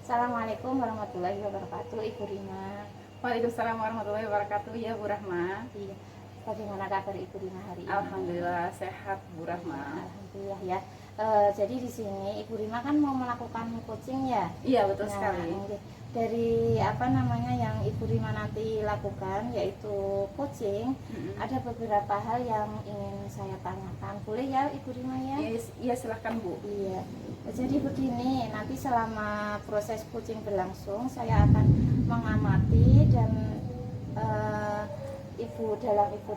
Assalamualaikum warahmatullahi wabarakatuh, Ibu Rima. Waalaikumsalam warahmatullahi wabarakatuh. Ya Bu Rahma. Iya, bagaimana kabar Ibu Rima hari ini? Alhamdulillah sehat Bu Rahma. Alhamdulillah ya. Jadi di sini Ibu Rima kan mau melakukan coaching ya? Iya betul Nah, sekali. dari apa namanya yang Ibu Rima nanti lakukan yaitu coaching, ada beberapa hal yang ingin saya tanyakan. Boleh ya Ibu Rima ya? Iya silahkan Bu. Iya. Jadi begini, nanti selama proses coaching berlangsung saya akan mengamati dan Ibu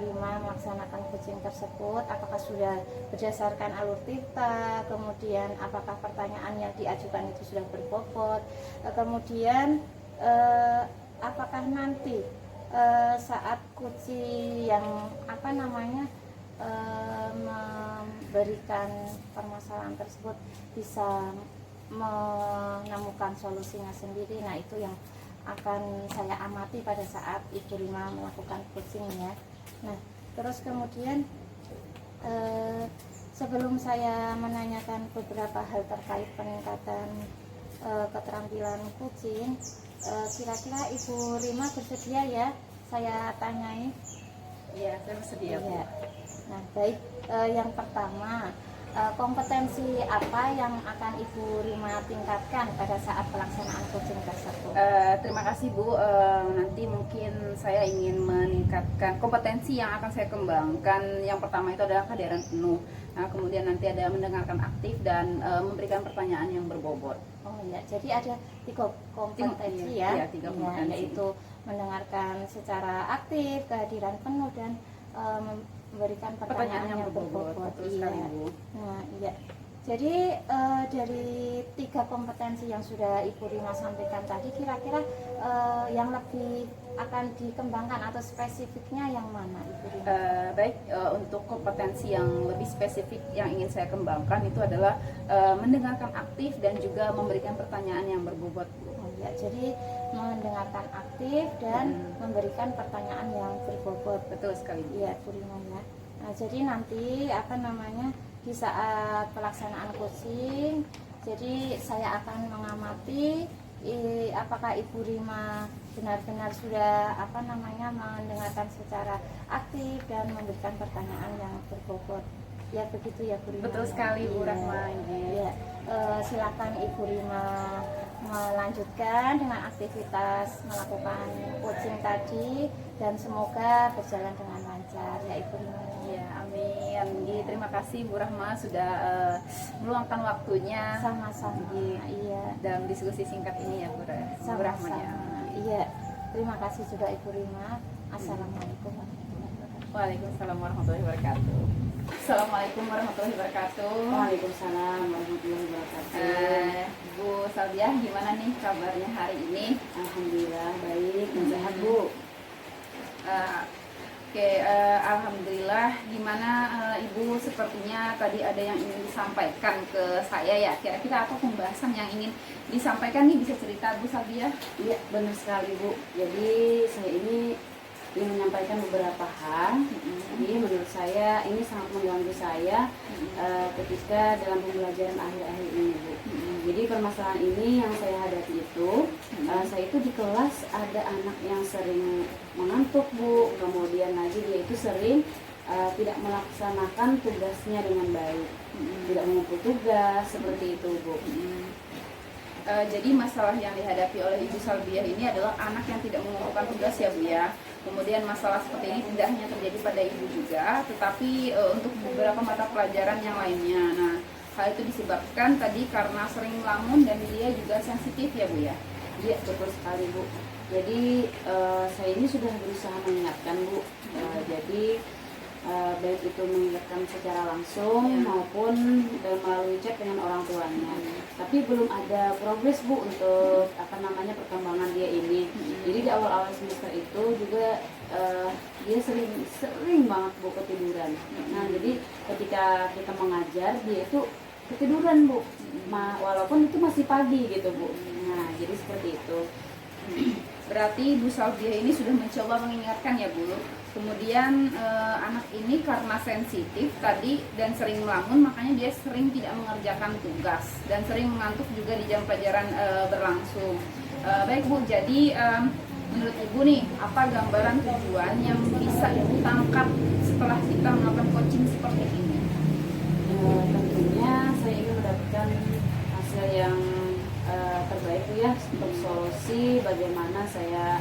Rima melaksanakan coaching tersebut, apakah sudah berdasarkan alur tirta, kemudian apakah pertanyaan yang diajukan itu sudah berbobot, kemudian apakah nanti saat coaching yang apa namanya memberikan permasalahan tersebut bisa menemukan solusinya sendiri. Nah, itu yang akan saya amati pada saat Ibu Rima melakukan coaching ya. Nah, terus kemudian sebelum saya menanyakan beberapa hal terkait peningkatan keterampilan coaching, kira-kira Ibu Rima bersedia ya saya tanyai? Iya, saya bersedia Bu. Ya. Nah, baik, yang pertama, kompetensi apa yang akan Ibu Rima tingkatkan pada saat pelaksanaan coaching tersebut? Terima kasih Bu. Nanti mungkin saya ingin meningkatkan kompetensi yang akan saya kembangkan. Yang pertama itu adalah kehadiran penuh. Nah, kemudian nanti ada mendengarkan aktif dan memberikan pertanyaan yang berbobot. Oh ya, jadi ada tiga kompetensi ya, iya, tiga kompetensi. yaitu mendengarkan secara aktif, kehadiran penuh, dan memberikan pertanyaan yang berbobot. Betul sekali Bu. Nah, iya. Jadi dari tiga kompetensi yang sudah Ibu Rima sampaikan tadi, kira-kira yang lebih akan dikembangkan atau spesifiknya yang mana Ibu Rima? Baik, untuk kompetensi yang lebih spesifik yang ingin saya kembangkan itu adalah mendengarkan aktif dan juga memberikan pertanyaan yang berbobot. Oh, ya, jadi mendengarkan aktif dan memberikan pertanyaan yang berbobot. Betul sekali Bu. Iya, Bu Rima ya. Nah, jadi nanti apa namanya di saat pelaksanaan coaching, jadi saya akan mengamati apakah Ibu Rima benar-benar sudah apa namanya mendengarkan secara aktif dan memberikan pertanyaan yang berbobot. Ya begitu ya Bu Rima. Betul sekali Bu Rahma. Iya. Silakan Ibu Rima melanjutkan dengan aktivitas melakukan coaching tadi dan semoga berjalan dengan lancar ya Ibu Rima. Ya, amin. Terima kasih Bu Rahma sudah meluangkan waktunya. Sama-sama. Iya. Dalam diskusi singkat ini ya Bu Rahma ya. Iya. Terima kasih juga Ibu Rima. Assalamualaikum warahmatullahi wabarakatuh. Waalaikumsalam warahmatullahi wabarakatuh. Assalamualaikum warahmatullahi wabarakatuh. Waalaikumsalam warahmatullahi wabarakatuh. Bu Salbiah, gimana nih kabarnya hari ini? Alhamdulillah baik dan sehat Bu. Alhamdulillah. Gimana Ibu, sepertinya tadi ada yang ingin disampaikan ke saya ya. Kira-kira apa pembahasan yang ingin disampaikan nih, bisa cerita Bu Salbiah? Iya benar sekali Bu. Jadi saya ini ingin menyampaikan beberapa hal. Jadi menurut saya ini sangat mengganggu saya ketika dalam pembelajaran akhir-akhir ini Bu. Jadi permasalahan ini yang saya hadapi itu, saya itu di kelas ada anak yang sering mengantuk Bu, kemudian lagi dia itu sering tidak melaksanakan tugasnya dengan baik, tidak mengumpul tugas seperti itu Bu. Jadi masalah yang dihadapi oleh Ibu Salbiah ini adalah anak yang tidak mengumpulkan tugas ya Bu ya. Kemudian masalah seperti ini tidak hanya terjadi pada Ibu juga, tetapi untuk beberapa mata pelajaran yang lainnya. Nah, hal itu disebabkan tadi karena sering ngelamun dan dia juga sensitif ya Bu ya. Iya betul sekali Bu. Jadi saya ini sudah berusaha mengingatkan Bu. Jadi baik itu mengingatkan secara langsung maupun melalui chat dengan orang tuanya. Tapi belum ada progres Bu untuk apa namanya perkembangan dia ini. Jadi di awal-awal semester itu juga dia sering banget Bu ketiduran. Nah jadi ketika kita mengajar dia itu ketiduran Bu, walaupun itu masih pagi gitu Bu. Nah jadi seperti itu. Berarti Bu Salbiah ini sudah mencoba mengingatkan ya Bu. Kemudian anak ini karena sensitif tadi dan sering melamun, makanya dia sering tidak mengerjakan tugas dan sering mengantuk juga di jam pelajaran berlangsung. Baik Bu, jadi menurut Ibu nih, apa gambaran tujuan yang bisa Ibu tangkap setelah kita melakukan coaching seperti ini? Tentunya saya ingin mendapatkan hasil yang terbaik ya, untuk solusi bagaimana saya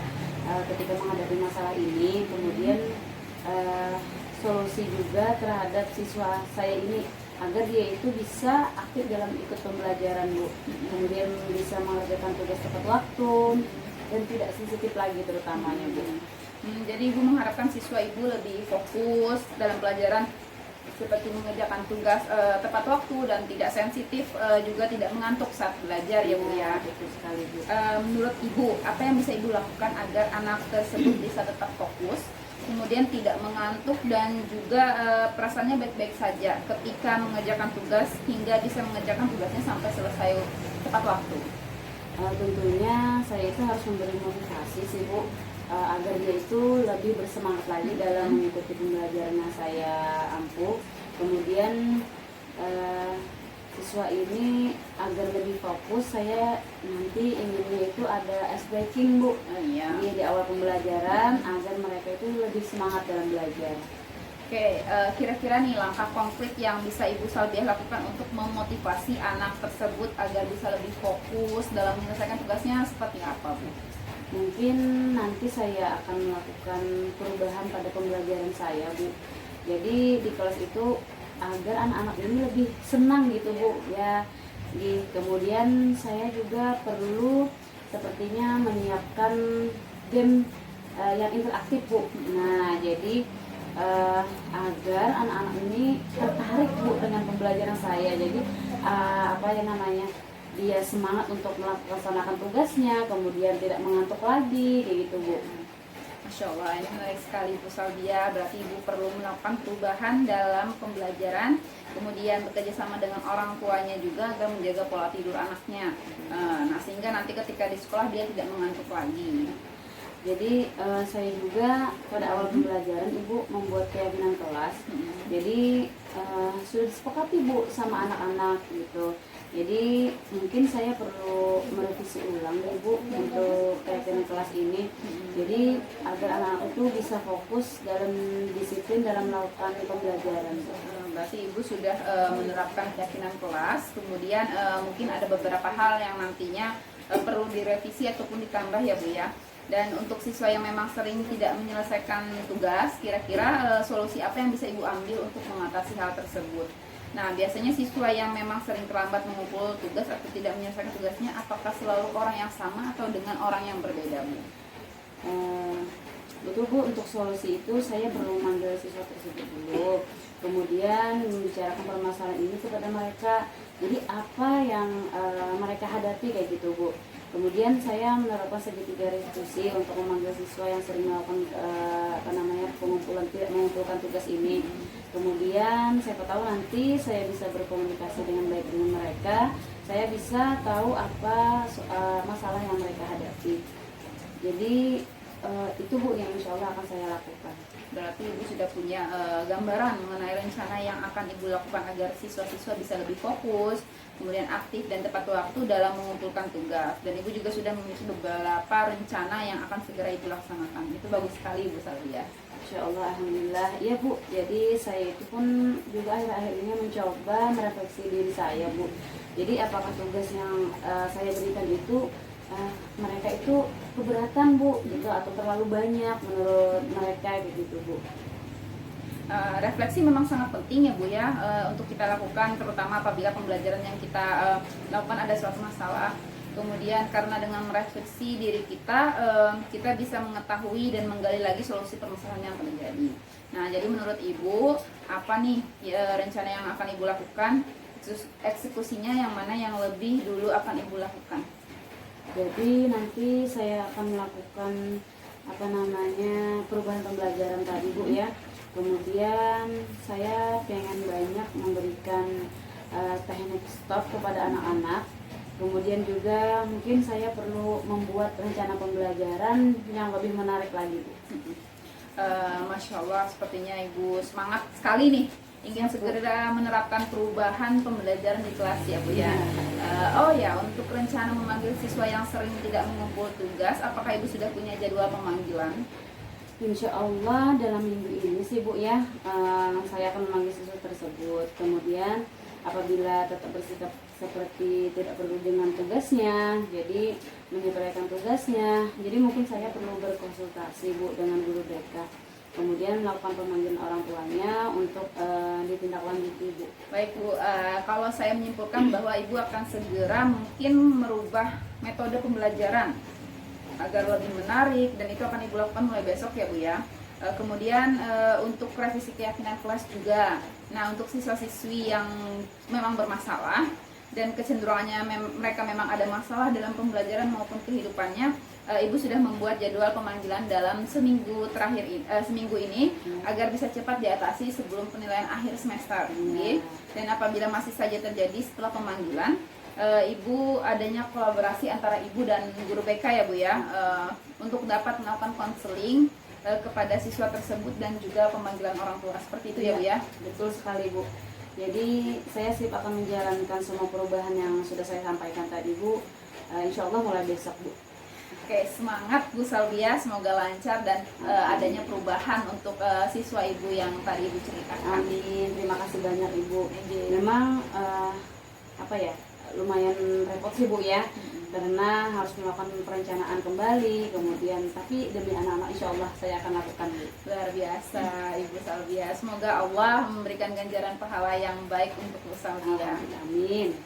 ketika menghadapi masalah ini, kemudian solusi juga terhadap siswa saya ini agar dia itu bisa aktif dalam ikut pembelajaran Bu, kemudian bisa mengerjakan tugas tepat waktu dan tidak sensitif lagi terutamanya Bu. Jadi Ibu mengharapkan siswa Ibu lebih fokus dalam pelajaran, seperti mengerjakan tugas tepat waktu dan tidak sensitif, juga tidak mengantuk saat belajar ya Bu ya. Betul sekali Bu. Menurut Ibu, apa yang bisa Ibu lakukan agar anak tersebut bisa tetap fokus, kemudian tidak mengantuk dan juga perasaannya baik-baik saja ketika mengerjakan tugas hingga bisa mengerjakan tugasnya sampai selesai tepat waktu? Tentunya saya itu harus memberi motivasi sih Bu, agar dia itu lebih bersemangat lagi dalam mengikuti pembelajarannya saya ampuh. Kemudian siswa ini agar lebih fokus, saya nanti inginnya itu ada ice breaking Bu, Iya. di awal pembelajaran agar mereka itu lebih semangat dalam belajar. Oke, kira-kira nih langkah konkret yang bisa Ibu Salbiah lakukan untuk memotivasi anak tersebut agar bisa lebih fokus dalam menyelesaikan tugasnya seperti apa Bu? Mungkin nanti saya akan melakukan perubahan pada pembelajaran saya Bu. Jadi di kelas itu agar anak-anak ini lebih senang gitu Bu ya. Kemudian saya juga perlu sepertinya menyiapkan game yang interaktif Bu. Nah jadi agar anak-anak ini tertarik Bu dengan pembelajaran saya. Jadi apa yang namanya, dia semangat untuk melaksanakan tugasnya, kemudian tidak mengantuk lagi, kayak gitu Bu. Masya Allah, ini menarik sekali Bu Salbiah. Berarti Ibu perlu melakukan perubahan dalam pembelajaran, kemudian bekerja sama dengan orang tuanya juga agar menjaga pola tidur anaknya. Nah, sehingga nanti ketika di sekolah dia tidak mengantuk lagi. Jadi saya juga pada awal pembelajaran Ibu membuat keyakinan kelas. Jadi sudah disepakati Bu sama anak-anak gitu. Jadi mungkin saya perlu merevisi ulang Ibu untuk keyakinan kelas ini. Jadi agar anak-anak itu bisa fokus dalam disiplin dalam melakukan pembelajaran. Berarti Ibu sudah menerapkan keyakinan kelas, kemudian mungkin ada beberapa hal yang nantinya perlu direvisi ataupun ditambah ya Bu ya. Dan untuk siswa yang memang sering tidak menyelesaikan tugas, kira-kira solusi apa yang bisa Ibu ambil untuk mengatasi hal tersebut? Nah, biasanya siswa yang memang sering terlambat mengumpul tugas atau tidak menyelesaikan tugasnya, apakah selalu orang yang sama atau dengan orang yang berbeda Bu? Betul Bu, untuk solusi itu saya perlu manggil siswa tersebut dulu, kemudian membicarakan permasalahan ini kepada mereka. Jadi apa yang mereka hadapi kayak gitu Bu. Kemudian saya menerapkan segitiga restitusi untuk memanggil siswa yang sering melakukan tidak mengumpulkan tugas ini. Kemudian siapa tahu nanti saya bisa berkomunikasi dengan baik dengan mereka. Saya bisa tahu apa masalah yang mereka hadapi. Jadi itu Bu yang insya Allah akan saya lakukan. Berarti Ibu sudah punya gambaran mengenai rencana yang akan Ibu lakukan agar siswa-siswa bisa lebih fokus, kemudian aktif dan tepat waktu dalam mengumpulkan tugas. Dan Ibu juga sudah memiliki beberapa rencana yang akan segera Ibu laksanakan. Itu bagus sekali Bu Salbiah. Insya Allah, alhamdulillah. Iya Bu, jadi saya itu pun juga akhir-akhir ini mencoba merefleksi diri saya Bu. Jadi apakah tugas yang saya berikan itu mereka itu keberatan Bu gitu, atau terlalu banyak menurut mereka gitu Bu. Refleksi memang sangat penting ya Bu ya, untuk kita lakukan, terutama apabila pembelajaran yang kita lakukan ada suatu masalah. Kemudian karena dengan merefleksi diri kita, kita bisa mengetahui dan menggali lagi solusi permasalahan yang terjadi. Nah, jadi menurut Ibu, apa nih rencana yang akan Ibu lakukan? Eksekusinya yang mana yang lebih dulu akan Ibu lakukan? Jadi nanti saya akan melakukan perubahan pembelajaran tadi Bu ya. Kemudian saya pengen banyak memberikan teknik stop kepada anak-anak. Kemudian juga mungkin saya perlu membuat rencana pembelajaran yang lebih menarik lagi, Bu. Masya Allah, sepertinya Ibu semangat sekali nih ingin segera menerapkan perubahan pembelajaran di kelas ya Bu ya. Oh ya, untuk rencana memanggil siswa yang sering tidak mengumpul tugas, apakah Ibu sudah punya jadwal pemanggilan? Insya Allah dalam minggu ini sih Bu ya, saya akan memanggil siswa tersebut. Kemudian apabila tetap bersikap seperti tidak perlu dengan tugasnya, jadi menyesuaikan tugasnya, jadi mungkin saya perlu berkonsultasi Bu dengan guru BK. Kemudian melakukan pemanggilan orang tuanya untuk ditindaklanjuti, Bu. Baik Bu, kalau saya menyimpulkan bahwa Ibu akan segera mungkin merubah metode pembelajaran agar lebih menarik, dan itu akan Ibu lakukan mulai besok ya Bu ya. Kemudian untuk revisi keyakinan kelas juga. Nah, untuk siswa-siswi yang memang bermasalah dan kecenderungannya mereka memang ada masalah dalam pembelajaran maupun kehidupannya, Ibu sudah membuat jadwal pemanggilan dalam seminggu ini agar bisa cepat diatasi sebelum penilaian akhir semester. Dan apabila masih saja terjadi setelah pemanggilan, Ibu adanya kolaborasi antara Ibu dan guru BK ya Bu ya, untuk dapat melakukan konseling kepada siswa tersebut dan juga pemanggilan orang tua, seperti itu ya Bu ya. Betul sekali Bu. Jadi saya siap akan menjalankan semua perubahan yang sudah saya sampaikan tadi Bu, insya Allah mulai besok Bu. Oke, semangat Bu Salbia, semoga lancar dan adanya perubahan untuk siswa Ibu yang tadi Ibu ceritakan. Amin, terima kasih banyak Ibu. Memang lumayan repot sih Bu ya, karena harus melakukan perencanaan kembali, kemudian tapi demi anak-anak insya Allah saya akan lakukan Bu. Luar biasa Ibu Salbia, semoga Allah memberikan ganjaran pahala yang baik untuk Bu Salbia. Amin.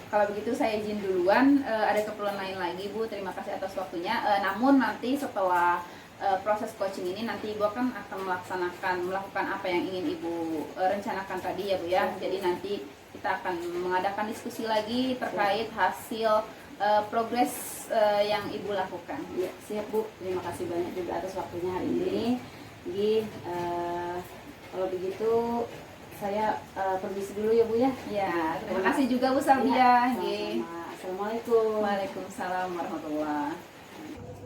Kalau begitu saya izin duluan, ada keperluan lain lagi Bu, terima kasih atas waktunya. Namun nanti setelah proses coaching ini nanti Ibu akan melakukan apa yang ingin Ibu rencanakan tadi ya Bu ya. Jadi nanti kita akan mengadakan diskusi lagi terkait hasil progres yang Ibu lakukan. Ya, siap Bu, terima kasih banyak juga atas waktunya hari ini. Jadi kalau begitu saya permisi dulu ya Bu ya. Ya, terima kasih juga Bu Salbia. Ya, Assalamualaikum. Waalaikumsalam warahmatullahi.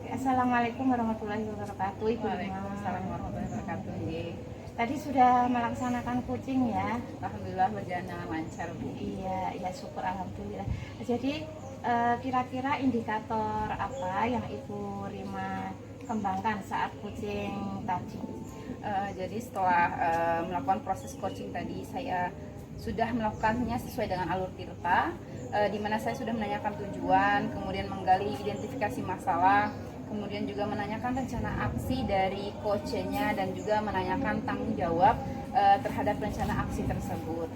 Assalamualaikum warahmatullahi wabarakatuh, Ibu Rima. Waalaikumsalam warahmatullahi wabarakatuh. Tadi sudah melaksanakan coaching ya. Alhamdulillah berjalan dengan lancar Bu. Iya, ya syukur alhamdulillah. Jadi kira-kira indikator apa yang Ibu Rima kembangkan saat coaching tadi? Jadi setelah melakukan proses coaching tadi, saya sudah melakukannya sesuai dengan alur Tirta, di mana saya sudah menanyakan tujuan, kemudian menggali identifikasi masalah, kemudian juga menanyakan rencana aksi dari coachnya, dan juga menanyakan tanggung jawab terhadap rencana aksi tersebut.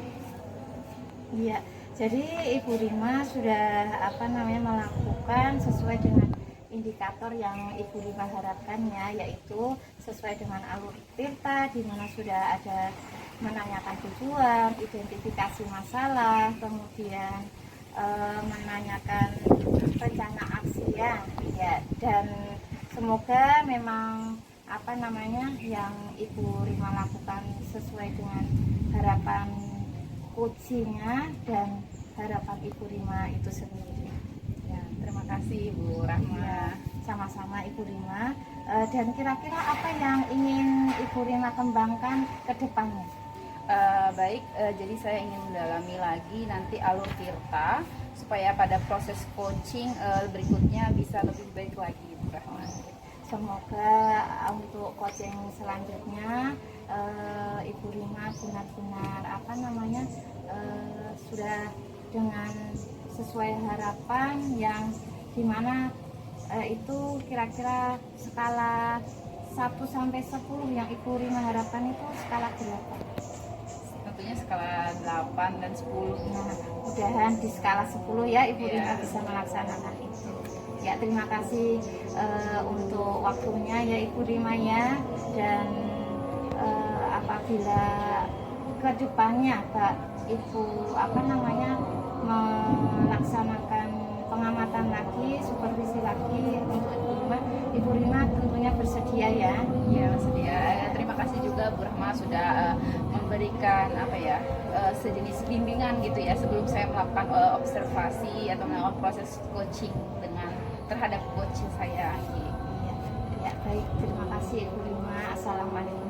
Iya, jadi Ibu Rima sudah melakukan sesuai dengan indikator yang Ibu Rima harapkannya, yaitu sesuai dengan alur Tirta, di mana sudah ada menanyakan tujuan, identifikasi masalah, kemudian menanyakan rencana aksi ya, dan semoga memang yang Ibu Rima lakukan sesuai dengan harapan coachingnya dan harapan Ibu Rima itu sendiri. Ya, terima kasih Bu Rahma. Ya, sama-sama Ibu Rima. Dan kira-kira apa yang ingin Ibu Rima kembangkan ke depannya? Jadi saya ingin mendalami lagi nanti alur Tirta supaya pada proses coaching berikutnya bisa lebih baik lagi Bu Rahma. Semoga untuk coaching selanjutnya Ibu Rima benar-benar sudah dengan sesuai harapan yang dimana itu kira-kira skala 1 sampai 10 yang Ibu Rima harapkan itu skala berapa? Tentunya skala 8 dan 10. Nah, mudahan di skala 10 ya Ibu Rima bisa melaksanakan itu. Ya, terima kasih untuk waktunya ya Ibu Rima ya, dan apabila kedepannya Ibu melaksanakan pengamatan lagi, supervisi lagi untuk Ibu Rima tentunya bersedia ya. Ya, bersedia. Terima kasih juga Bu Rahma sudah memberikan sejenis bimbingan gitu ya sebelum saya melakukan observasi atau melakukan proses coaching terhadap coaching saya. Ya, baik, terima kasih Ibu Rima. Assalamualaikum.